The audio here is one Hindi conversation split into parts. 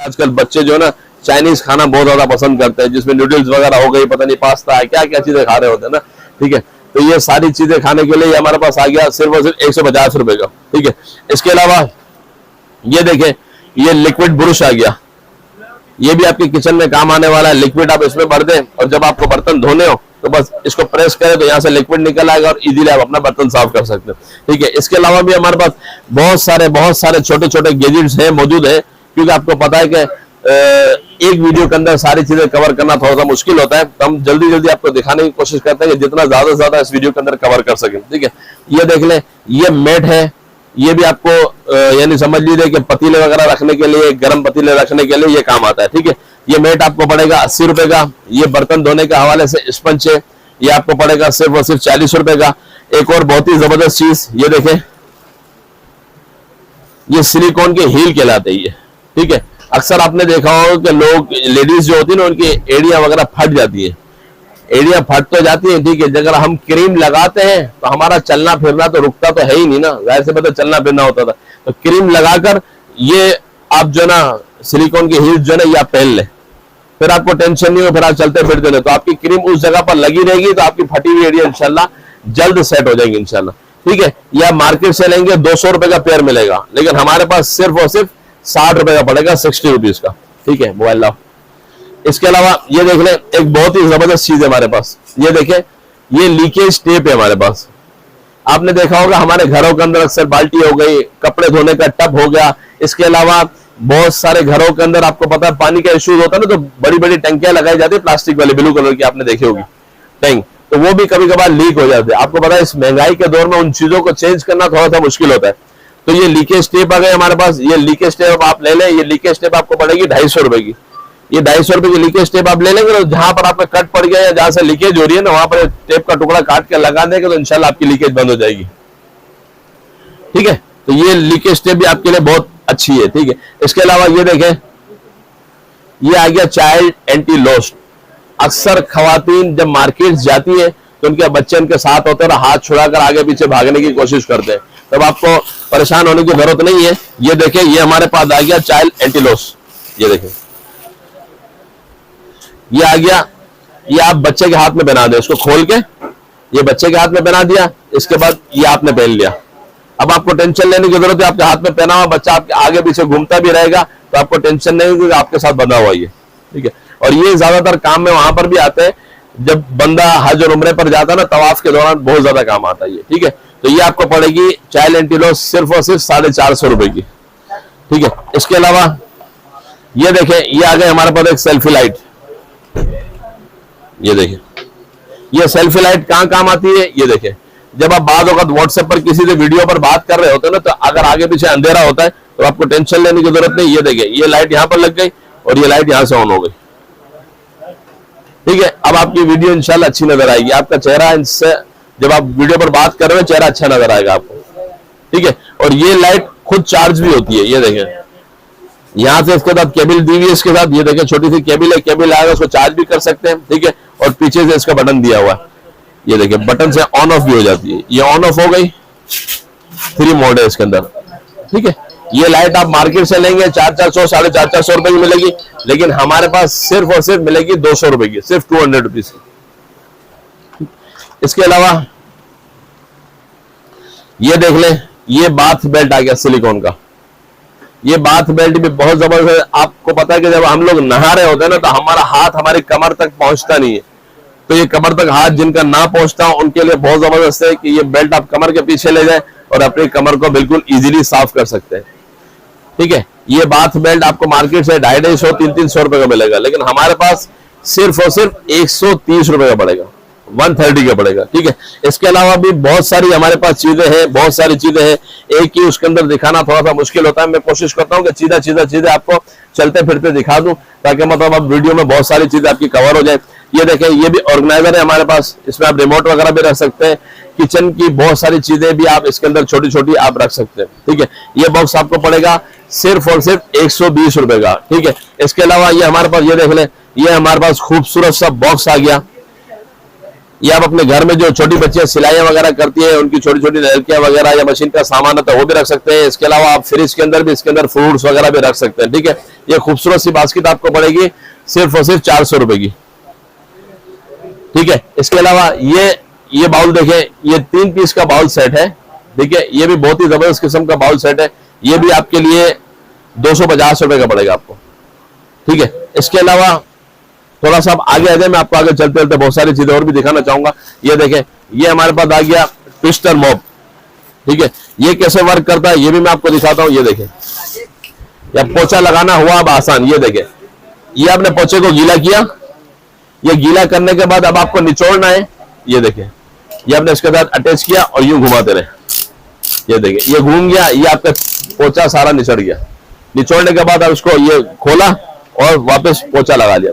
आजकल बच्चे जो है ना चाइनीज खाना बहुत ज्यादा पसंद करते हैं, जिसमें नूडल्स वगैरह हो गई, पता नहीं पास्ता है, क्या क्या चीजें खा रहे होते हैं ना। ठीक है, तो ये सारी चीजें खाने के लिए हमारे पास आ गया सिर्फ और सिर्फ 150 रुपए का। ठीक है, इसके अलावा ये देखें, ये लिक्विड ब्रश आ गया, ये भी आपके किचन में काम आने वाला है। लिक्विड आप इसमें भर दें और जब आपको बर्तन धोने हो तो बस इसको प्रेस करें तो यहाँ से लिक्विड निकल आएगा और इजीली आप अपना बर्तन साफ कर सकते हैं। ठीक है, इसके अलावा भी हमारे पास बहुत सारे छोटे छोटे गैजेट्स हैं मौजूद है, क्योंकि आपको पता है कि एक वीडियो के अंदर सारी चीजें कवर करना थोड़ा सा मुश्किल होता है, तो हम जल्दी जल्दी आपको दिखाने की कोशिश करते हैं कि जितना ज्यादा से ज्यादा इस वीडियो के अंदर कवर कर सकें। ठीक है, ये देख लें, ये मैट है, ये भी आपको यानी समझ लीजिए कि पतीले वगैरह रखने के लिए, गर्म पतीले रखने के लिए ये काम आता है। ठीक है, ये मैट आपको पड़ेगा 80 रुपए का। ये बर्तन धोने के हवाले से स्पंज है, ये आपको पड़ेगा सिर्फ और सिर्फ 40 रुपए का। एक और बहुत ही जबरदस्त चीज ये देखें, ये सिलिकॉन के हील कहलाते हैं ये। ठीक है, अक्सर आपने देखा होगा कि लोग, लेडीज जो होती है ना, उनकी एड़ियां वगैरह फट जाती है, एड़ियां फट तो जाती है। ठीक है, अगर हम क्रीम लगाते हैं तो हमारा चलना फिरना तो रुकता तो है ही नहीं ना, जाहिर से पता चलना फिरना होता था। तो क्रीम लगाकर ये आप जो ना सिलिकॉन की हील्स जो है ना ये आप पहन ले, फिर आपको टेंशन नहीं हो, फिर आप चलते फिरते रहे तो आपकी क्रीम उस जगह पर लगी रहेगी, तो आपकी फटी हुई एड़ियां इंशाल्लाह जल्द सेट हो जाएंगी इंशाल्लाह। ठीक है, ये आप मार्केट से लेंगे 200 रुपए का पेयर मिलेगा, लेकिन हमारे पास सिर्फ और सिर्फ 60 रुपए का पड़ेगा, 60 रुपीज का। ठीक है, मोबाइल लाओ। इसके अलावा ये देख लें, एक बहुत ही जबरदस्त चीज है हमारे पास, ये देखें, ये लीकेज टेप है हमारे पास। आपने देखा होगा हमारे घरों के अंदर अक्सर बाल्टी हो गई, कपड़े धोने का टब हो गया, इसके अलावा बहुत सारे घरों के अंदर आपको पता है पानी का इश्यूज होता है ना, तो बड़ी बड़ी टंकियां लगाई जाती है प्लास्टिक वाली, ब्लू कलर की, आपने देखी होगी टैंक, तो वो भी कभी कभार लीक हो जाते हैं। आपको पता है इस महंगाई के दौर में उन चीजों को चेंज करना थोड़ा सा मुश्किल होता है, तो ये लीकेज टेप आ गए हमारे पास। ये लीकेज टेप आप ले लें, ये लीकेज टेप आपको पड़ेगी 250 रुपए की। ये 250 रुपए की लीकेज टेप आप ले लेंगे, तो जहां पर आपका कट पड़ गया या जहां से लीकेज हो रही है ना, वहां पर टेप का टुकड़ा काट के लगा देंगे तो इंशाल्लाह आपकी लीकेज बंद हो जाएगी। ठीक है, तो ये लीकेज टेप भी आपके लिए बहुत अच्छी है। ठीक है, इसके अलावा ये देखें, ये आ गया चाइल्ड एंटी लॉस्ट। अक्सर खवातीन जब मार्केट जाती है तो उनके बच्चे उनके साथ होते हैं और हाथ छुड़ाकर आगे पीछे भागने की कोशिश करते हैं, तब आपको परेशान होने की जरूरत नहीं है। ये देखें, ये हमारे पास आ गया चाइल्ड एंटी लॉस, ये देखें, ये आ गया, ये आप बच्चे के हाथ में बना दें, इसको खोल के ये बच्चे के हाथ में बना दिया, इसके बाद ये आपने पहन लिया। अब आपको टेंशन लेने की जरूरत है, आपके हाथ में पहना हुआ बच्चा आपके आगे पीछे घूमता भी रहेगा तो आपको टेंशन नहीं होगी, आपके साथ बंधा हुआ ये। ठीक है, और ये ज्यादातर काम में वहां पर भी आते हैं जब बंदा हज और उम्रे पर जाता है ना, तवाफ के दौरान बहुत ज्यादा काम आता है ये। ठीक है, तो ये आपको पड़ेगी चाइल्ड एंटी लॉस सिर्फ और सिर्फ 450 रुपए की। ठीक है, इसके अलावा ये देखें, ये आ गए हमारे पास एक सेल्फी लाइट, ये देखें, ये सेल्फी लाइट कहां काम आती है, ये देखें, जब आप बाद वक्त व्हाट्सएप पर किसी से वीडियो पर बात कर रहे होते हैं ना, तो अगर आगे पीछे अंधेरा होता है तो आपको टेंशन लेने की जरूरत नहीं। ये देखें, ये लाइट यहां पर लग गई और ये लाइट यहां से ऑन हो गई। ठीक है, अब आपकी वीडियो इंशाल्लाह अच्छी नजर आएगी, आपका चेहरा इनसे जब आप वीडियो पर बात कर रहे हो चेहरा अच्छा नजर आएगा आपको। ठीक है, और ये लाइट खुद चार्ज भी होती है, ये देखें, यहां से इसके साथ केबल दी हुई है, इसके साथ ये देखें छोटी सी केबल है, केबल आएगा उसको चार्ज भी कर सकते हैं। ठीक है, और पीछे से इसका बटन दिया हुआ है, ये देखिए, बटन से ऑन ऑफ भी हो जाती है, ये ऑन ऑफ हो गई, 3 मोड है इसके अंदर। ठीक है, ये लाइट आप मार्केट से लेंगे 400 450 रुपए की मिलेगी, लेकिन हमारे पास सिर्फ और सिर्फ मिलेगी 200 रुपए की, सिर्फ 200 रुपीज की। इसके अलावा ये देख लें, ये बाथ बेल्ट आ गया सिलिकॉन का। ये बाथ बेल्ट भी बहुत जबरदस्त है। आपको पता है कि जब हम लोग नहा रहे होते हैं ना, तो हमारा हाथ हमारी कमर तक पहुंचता नहीं है, तो ये कमर तक हाथ जिनका ना पहुंचता उनके लिए बहुत जबरदस्त है कि ये बेल्ट आप कमर के पीछे ले जाए और अपनी कमर को बिल्कुल इजीली साफ कर सकते हैं। ठीक है, ये बाथ बेल्ट आपको मार्केट से 250 300 रुपए का मिलेगा, लेकिन हमारे पास सिर्फ और सिर्फ 130 रुपए का पड़ेगा, 130 का पड़ेगा। ठीक है, इसके अलावा भी बहुत सारी हमारे पास चीजें हैं, बहुत सारी चीजें हैं, एक ही उसके अंदर दिखाना थोड़ा सा मुश्किल होता है। मैं कोशिश करता हूँ कि चीजें आपको चलते फिरते दिखा दूं, ताकि मतलब अब वीडियो में बहुत सारी चीजें आपकी कवर हो जाए। ये देखें, ये भी ऑर्गेनाइजर है हमारे पास, इसमें आप रिमोट वगैरह भी रख सकते हैं, किचन की बहुत सारी चीजें भी आप इसके अंदर छोटी छोटी आप रख सकते हैं। ठीक है, ये बॉक्स आपको पड़ेगा सिर्फ और सिर्फ 120 रुपए का। ठीक है, इसके अलावा ये हमारे पास, ये देख लें, ये हमारे पास खूबसूरत सा बॉक्स आ गया। ये आप अपने घर में जो छोटी बच्चियां सिलाइयां वगैरह करती है, उनकी छोटी छोटी नलकियां वगैरह या मशीन का सामान होता है वो भी रख सकते हैं। इसके अलावा आप फ्रिज के अंदर भी इसके अंदर फ्रूट्स वगैरह भी रख सकते हैं। ठीक है, ये खूबसूरत सी बास्केट आपको पड़ेगी सिर्फ और सिर्फ 400 रुपए की। ठीक है, इसके अलावा ये बाउल देखें, ये 3 पीस का बाउल सेट है। ठीक है, ये भी बहुत ही जबरदस्त किस्म का बाउल सेट है। ये भी आपके लिए 250 रुपए का पड़ेगा आपको। ठीक है, इसके अलावा थोड़ा सा आप आगे आ जाए, मैं आपको आगे चलते चलते बहुत सारी चीजें और भी दिखाना चाहूंगा। ये देखें, ये हमारे पास आ गया ट्विस्टर मॉप। ठीक है, ये कैसे वर्क करता है ये भी मैं आपको दिखाता हूं। ये देखें, या पोछा लगाना हुआ अब आसान। ये देखें, ये आपने पोछे को गीला किया, ये गीला करने के बाद अब आपको निचोड़ना है। ये देखें, ये आपने इसके साथ अटैच किया और यूं घुमाते रहे। ये देखें, ये घूम गया, ये आपका पोछा सारा निचड़ गया। निचोड़ने के बाद अब उसको ये खोला और वापस पोछा लगा लिया।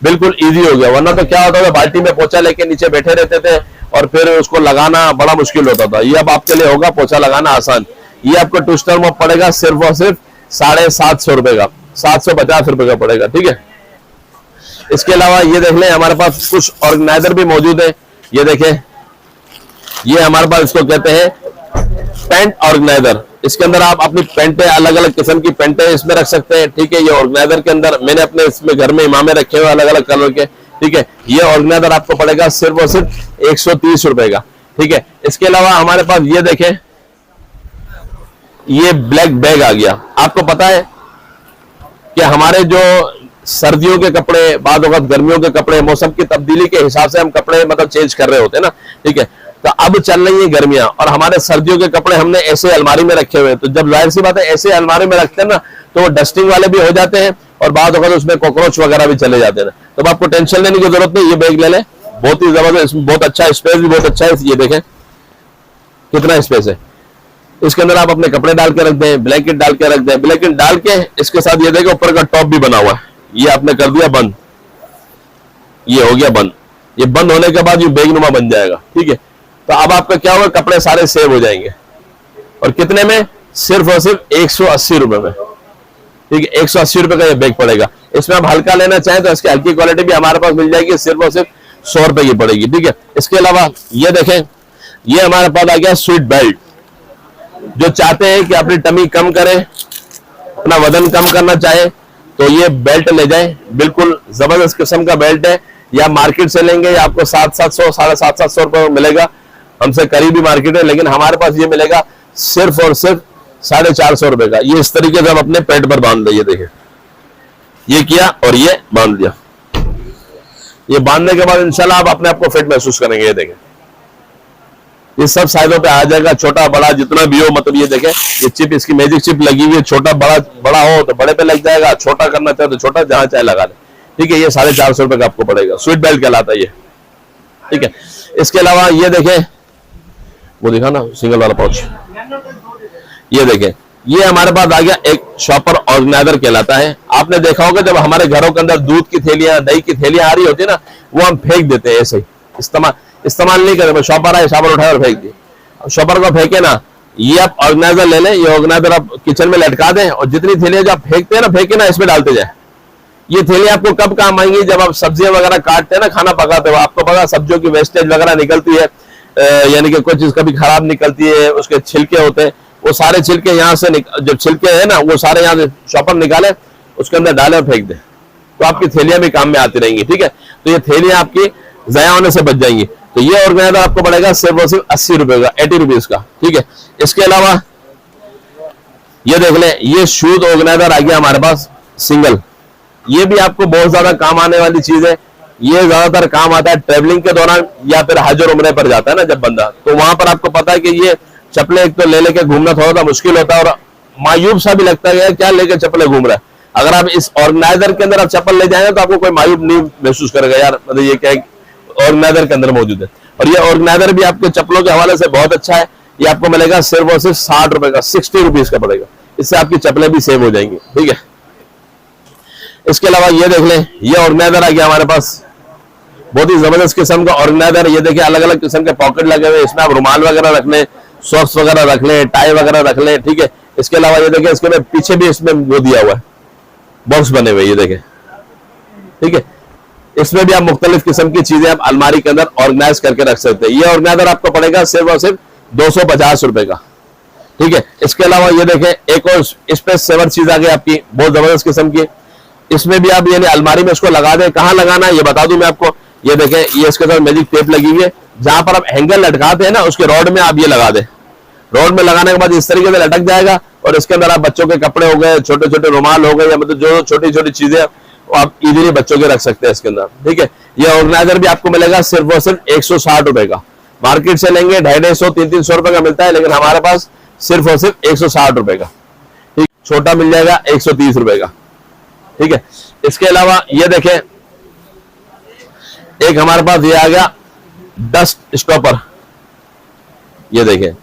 बिल्कुल इजी हो गया, वरना तो क्या होता था, बाल्टी में पोछा लेके नीचे बैठे रहते थे और फिर उसको लगाना बड़ा मुश्किल होता था। ये अब आपके लिए होगा पोछा लगाना आसान। ये आपको ट्विस्टर मॉप पड़ेगा सिर्फ और सिर्फ 750 रुपए का, 750 रुपए का पड़ेगा। ठीक है, इसके अलावा ये देख लें, हमारे पास कुछ ऑर्गेनाइजर भी मौजूद है। ये देखें, ये हमारे पास इसको कहते हैं पेंट ऑर्गेनाइजर। इसके अंदर आप अपनी पेंटें, अलग अलग किस्म की पेंटें इसमें रख सकते हैं। ठीक है, ये ऑर्गेनाइजर के अंदर मैंने अपने इसमें घर में इमामे रखे हुए अलग अलग कलर के। ठीक है, ये ऑर्गेनाइजर आपको पड़ेगा सिर्फ और सिर्फ 130 रुपए का। ठीक है, इसके अलावा हमारे पास ये देखें, ये ब्लैक बैग आ गया। आपको पता है कि हमारे जो सर्दियों के कपड़े, बाद वक्त गर्मियों के कपड़े, मौसम की तब्दीली के हिसाब से हम कपड़े मतलब चेंज कर रहे होते हैं ना। ठीक है, तो अब चल रही है गर्मियां और हमारे सर्दियों के कपड़े हमने ऐसे अलमारी में रखे हुए हैं। तो जब जाहिर सी बात है ऐसे अलमारी में रखते हैं ना, तो वो डस्टिंग वाले भी हो जाते हैं और बाद वक्त उसमें कॉकरोच वगैरह भी चले जाते हैं। तो आपको टेंशन लेने की जरूरत नहीं, ये बैग ले लें, बहुत ही जबरदस्त, बहुत अच्छा स्पेस भी बहुत अच्छा है। ये देखें कितना स्पेस है, इसके अंदर आप अपने कपड़े डाल के रख दें, ब्लैंकेट डाल के रख दें। ब्लैंकेट डाल के इसके साथ ये देखें ऊपर का टॉप भी बना हुआ है, ये आपने कर दिया बंद, ये हो गया बंद। ये बंद होने के बाद ये बैग नुमा बन जाएगा। ठीक है, तो अब आपका क्या होगा, कपड़े सारे सेव हो जाएंगे। और कितने में, सिर्फ और सिर्फ 180 रुपए में। ठीक है, 180 रुपए का ये बैग पड़ेगा। इसमें आप हल्का लेना चाहें तो इसकी हल्की क्वालिटी भी हमारे पास मिल जाएगी, सिर्फ और सिर्फ 100 रुपए की पड़ेगी। ठीक है, इसके अलावा ये देखें, ये हमारे पास आ गया स्वीट बेल्ट। जो चाहते हैं कि अपनी टमी कम करें, अपना वजन कम करना चाहे तो ये बेल्ट ले जाएं। बिल्कुल जबरदस्त किस्म का बेल्ट है, या मार्केट से लेंगे या आपको 700-700, 750 रुपए में मिलेगा। हमसे करीबी मार्केट है, लेकिन हमारे पास ये मिलेगा सिर्फ और सिर्फ 450 रुपए का। ये इस तरीके से हम अपने पेट पर बांध दें। ये देखें, ये किया और ये बांध दिया। ये बांधने के बाद इंशाल्लाह आप अपने आप को फिट महसूस करेंगे। ये देखें, ये सब साइजों पे आ जाएगा, छोटा बड़ा जितना भी हो। मतलब ये देखें, ये चिप, इसकी मैजिक चिप लगी हुई है। छोटा बड़ा हो तो बड़े पे लग जाएगा, छोटा करना चाहे तो छोटा, जहां चाहे लगा ले। ठीक है, ये 450 रुपए का आपको पड़ेगा। स्वीट बेल्ट कहलाता है ये। ठीक है, इसके अलावा ये देखें, वो दिखा ना सिंगल वाला पाउच, ये देखें, ये हमारे पास आ गया एक शॉपर ऑर्गेनाइजर कहलाता है। आपने देखा होगा जब हमारे घरों के अंदर दूध की थैलियां, दही की थैलियां आ रही होती है ना, वो हम फेंक देते हैं ऐसे ही, इस्तेमाल नहीं करें। शॉपर आए, शॉपर उठाए और फेंक दिए। शॉपर को फेंके ना, ये आप ऑर्गेनाइजर ले लें। ये ऑर्गेनाइजर आप किचन में लटका दें और जितनी थैलियां जो आप फेंकते हैं ना, फेंके ना, इसमें डालते जाए। ये थैलियां आपको कब काम आएंगी, जब आप सब्जियां वगैरह काटते हैं ना, खाना पकाते हो। आपको पता सब्जियों की वेस्टेज वगैरह निकलती है, यानी कि कोई चीज कभी खराब निकलती है, उसके छिलके होते हैं, वो सारे छिलके यहाँ से जब छिलके है ना, वो सारे यहाँ से शॉपर निकाले, उसके अंदर डाले और फेंक दे, तो आपकी थैलियां भी काम में आती रहेंगी। ठीक है, तो ये थैलियां आपकी जया होने से बच जाएंगी। तो ये ऑर्गेनाइजर आपको पड़ेगा सिर्फ और सिर्फ 80 रुपए का, 80 रुपीज का। ठीक है, इसके अलावा ये देख लें, ये शूज ऑर्गेनाइजर आ गया हमारे पास सिंगल। ये भी आपको बहुत ज्यादा काम आने वाली चीज है। ये ज्यादातर काम आता है ट्रेवलिंग के दौरान या फिर हज और उम्रे पर जाता है ना जब बंदा, तो वहां पर आपको पता है कि ये चप्पलें एक तो ले लेके घूमना थोड़ा सा मुश्किल होता है और मायूब सा भी लगता है, क्या लेके चप्पलें घूम रहा है। अगर आप इस ऑर्गेनाइजर के अंदर आप चप्पल ले जाएंगे तो आपको कोई मायूब नहीं महसूस करेगा, यार मतलब ये क्या ऑर्गेनाइजर के अंदर मौजूद है। और ये ऑर्गेनाइजर भी आपके चप्पलों के हवाले से बहुत अच्छा है। ये आपको मिलेगा सिर्फ और सिर्फ 60 रुपए का, 60 रुपीज का पड़ेगा। इससे आपकी चप्पलें भी सेव हो जाएंगी। ठीक है, इसके अलावा ये देख लें, ये ऑर्गेनाइजर आ गया हमारे पास, बहुत ही जबरदस्त किस्म का ऑर्गेनाइजर। ये देखिए, अलग अलग किस्म के पॉकेट लगे हुए, इसमें आप रुमाल वगैरह रख लें, सॉक्स वगैरह रख लें, टाई वगैरह रख लें। ठीक है, इसके अलावा ये देखिए, इसके पीछे भी इसमें वो दिया हुआ है, बॉक्स बने हुए, ये देखें। ठीक है, इसमें भी आप मुख्तलिफ किस्म की चीजें आप अलमारी के अंदर ऑर्गेनाइज करके रख सकते हैं। ये ऑर्गेनाइजर आपको पड़ेगा सिर्फ और सिर्फ 250 रुपए का। ठीक है। इसके अलावा ये देखें एक और स्पेस सेवर चीज आ गई आपकी, बहुत जबरदस्त किस्म की। इसमें भी आप यानी अलमारी में इसको लगा दें। कहाँ लगाना है ये बता दूं मैं आपको। ये देखें, ये इसके साथ मैजिक टेप लगी हुई है, जहां पर आप हैंगर लटकाते हैं ना उसके रॉड में आप ये लगा दें। रॉड में लगाने के बाद इस तरीके से लटक जाएगा और इसके अंदर आप बच्चों के कपड़े हो गए, छोटे छोटे रुमाल हो गए, या मतलब जो छोटी छोटी चीजें वो आप इजीली बच्चों के रख सकते हैं इसके अंदर। ठीक है। ये ऑर्गेनाइजर भी आपको मिलेगा सिर्फ और सिर्फ 160 रुपए का। मार्केट से लेंगे 250, 300 रुपए का मिलता है, लेकिन हमारे पास सिर्फ और सिर्फ 160 रुपए का। ठीक, छोटा मिल जाएगा 130 रुपए का। ठीक है। इसके अलावा ये देखें, एक हमारे पास ये आ गया डस्ट स्टॉपर। ये देखें,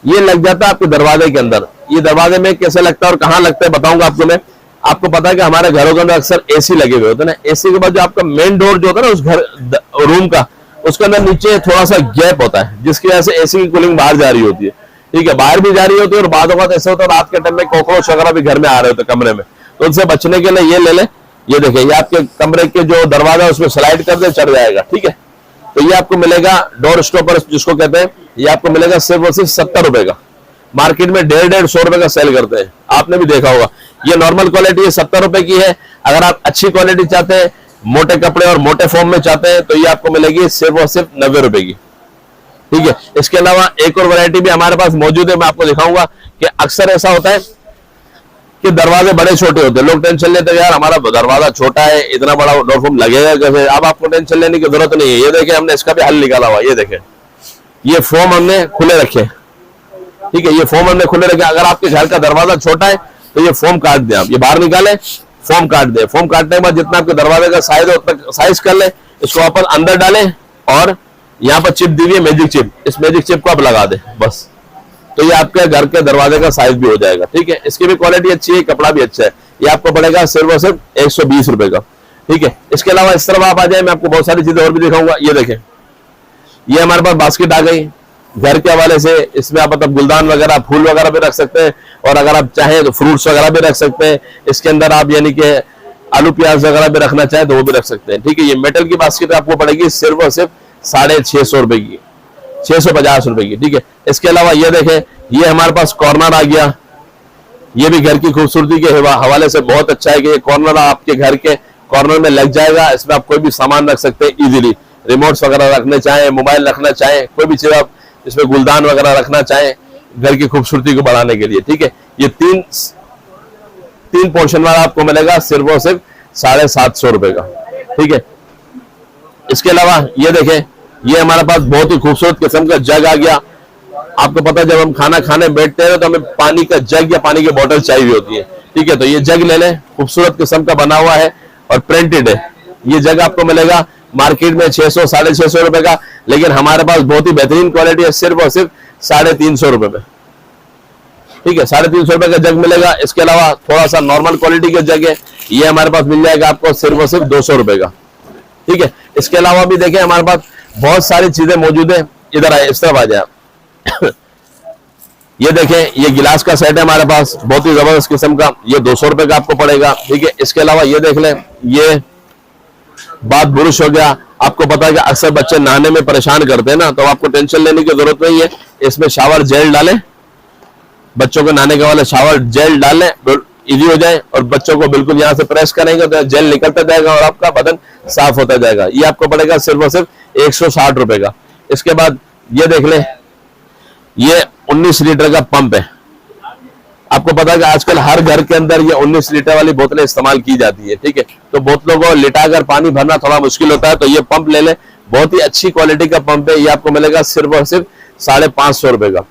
ये लग जाता है आपके दरवाजे के अंदर। ये दरवाजे में कैसे लगता है और कहां लगता है बताऊंगा आपको मैं। आपको पता है कि हमारे घरों के अंदर अक्सर एसी लगे हुए होते हैं ना। एसी के बाद जो आपका मेन डोर जो होता है ना उस घर रूम का, उसके अंदर नीचे थोड़ा सा गैप होता है, जिसकी वजह से एसी की कूलिंग बाहर जा रही होती है। ठीक है, बाहर भी जा रही होती है और बाद ऐसा होता है रात के टाइम में कॉकरोच वगैरह भी घर में आ रहे होते हैं कमरे में, तो उनसे बचने के लिए ये ले ले। ये देखिए, ये आपके कमरे के जो दरवाजा है उसमें स्लाइड कर दे, चढ़ जाएगा। ठीक है। तो ये आपको मिलेगा डोर स्टॉपर जिसको कहते हैं, ये आपको मिलेगा सिर्फ और सिर्फ 70 रुपए का। मार्केट में 150 रुपए का सेल करते हैं, आपने भी देखा होगा। ये नॉर्मल क्वालिटी है, 70 रुपए की है। अगर आप अच्छी क्वालिटी चाहते हैं, मोटे कपड़े और मोटे फॉर्म में चाहते हैं, तो ये आपको मिलेगी सिर्फ और सिर्फ 90 रुपए की। ठीक है। इसके अलावा एक और वैरायटी भी हमारे पास मौजूद है, मैं आपको दिखाऊंगा कि अक्सर ऐसा होता है कि दरवाजे बड़े छोटे होते हैं। लोग टेंशन लेते हैं यार हमारा दरवाजा छोटा है, इतना बड़ा डोर फ्रेम लगेगा कैसे। अब आपको टेंशन लेने की जरूरत नहीं है। ये देखें, हमने इसका भी हल निकाला हुआ। ये देखें, ये फोम हमने खुले रखे। ठीक है, ये फोम हमने खुले रखे। अगर आपके घर का दरवाजा छोटा है तो ये फोम काट दें, आप ये बाहर निकाले, फोम काट दे। फोम काटने के बाद जितना आपके दरवाजे का साइज है उतना साइज कर ले, इसको वापस अंदर डालें और यहाँ पर चिप दी हुई है मैजिक चिप, इस मैजिक चिप को आप लगा दें बस। तो ये आपके घर के दरवाजे का साइज भी हो जाएगा। ठीक है। इसकी भी क्वालिटी अच्छी है, कपड़ा भी अच्छा है। ये आपको पड़ेगा सिर्फ और सिर्फ 120 रुपए का। ठीक है। इसके अलावा इस तरफ आप आ जाए, मैं आपको बहुत सारी चीजें और भी दिखाऊंगा। ये देखें, ये हमारे पास बास्केट आ गई घर के हवाले से। इसमें आप मतलब गुलदान वगैरह, फूल वगैरह भी रख सकते हैं, और अगर आप चाहें तो फ्रूट्स वगैरह भी रख सकते हैं। इसके अंदर आप यानी कि आलू प्याज वगैरह भी रखना चाहें तो वो भी रख सकते हैं। ठीक है। ये मेटल की बास्केट आपको पड़ेगी सिर्फ और सिर्फ 650 रुपए की, 650 रुपए की। ठीक है। इसके अलावा ये देखें, ये हमारे पास कॉर्नर आ गया। ये भी घर की खूबसूरती के हवाले से बहुत अच्छा है कि ये कॉर्नर आपके घर के कॉर्नर में लग जाएगा। इसमें आप कोई भी सामान रख सकते हैं इजीली। रिमोट्स वगैरह रखने चाहें, मोबाइल रखना चाहें, कोई भी चीज आप इसमें गुलदान वगैरह रखना चाहें घर की खूबसूरती को बढ़ाने के लिए। ठीक है। ये तीन पोर्शन वाला आपको मिलेगा सिर्फ और सिर्फ 750 रुपए का। ठीक है। इसके अलावा ये देखें, ये हमारे पास बहुत ही खूबसूरत किस्म का जग आ गया। आपको पता है जब हम खाना खाने बैठते हैं तो हमें पानी का जग या पानी की बोतल चाहिए होती है। ठीक है। तो ये जग ले लें, खूबसूरत किस्म का बना हुआ है और प्रिंटेड है। ये जग आपको मिलेगा मार्केट में 600, 650 रुपए का, लेकिन हमारे पास बहुत ही बेहतरीन क्वालिटी है सिर्फ और सिर्फ 350 रुपए में। ठीक है। 350 रुपए का जग मिलेगा। इसके अलावा थोड़ा सा नॉर्मल क्वालिटी का जग है, ये हमारे पास मिल जाएगा आपको सिर्फ और सिर्फ 200 रुपए का। ठीक है। इसके अलावा भी देखें हमारे पास बहुत सारी चीजें मौजूद है। इधर आए, इस तरफ आ जाए। ये देखें, ये गिलास का सेट है हमारे पास, बहुत ही जबरदस्त किस्म का। ये 200 रुपए का आपको पड़ेगा। ठीक है। इसके अलावा ये देख लें, ये बात बुरुश हो गया। आपको पता है कि अक्सर बच्चे नहाने में परेशान करते हैं ना, तो आपको टेंशन लेने की जरूरत नहीं है। इसमें शावर जेल डालें, बच्चों को नहाने के वाले शावर जेल डालें, इजी हो जाए, और बच्चों को बिल्कुल यहाँ से प्रेस करेंगे तो जेल निकलता जाएगा और आपका बदन साफ होता जाएगा। ये आपको पड़ेगा सिर्फ और सिर्फ 160 रुपए का। इसके बाद ये देख लें, ये 19 लीटर का पंप है। आपको पता है कि आजकल हर घर के अंदर ये 19 लीटर वाली बोतलें इस्तेमाल की जाती है। ठीक है। तो बोतलों को लिटाकर पानी भरना थोड़ा मुश्किल होता है, तो ये पंप ले लें, बहुत ही अच्छी क्वालिटी का पंप है। ये आपको मिलेगा सिर्फ और सिर्फ 550 रुपए का।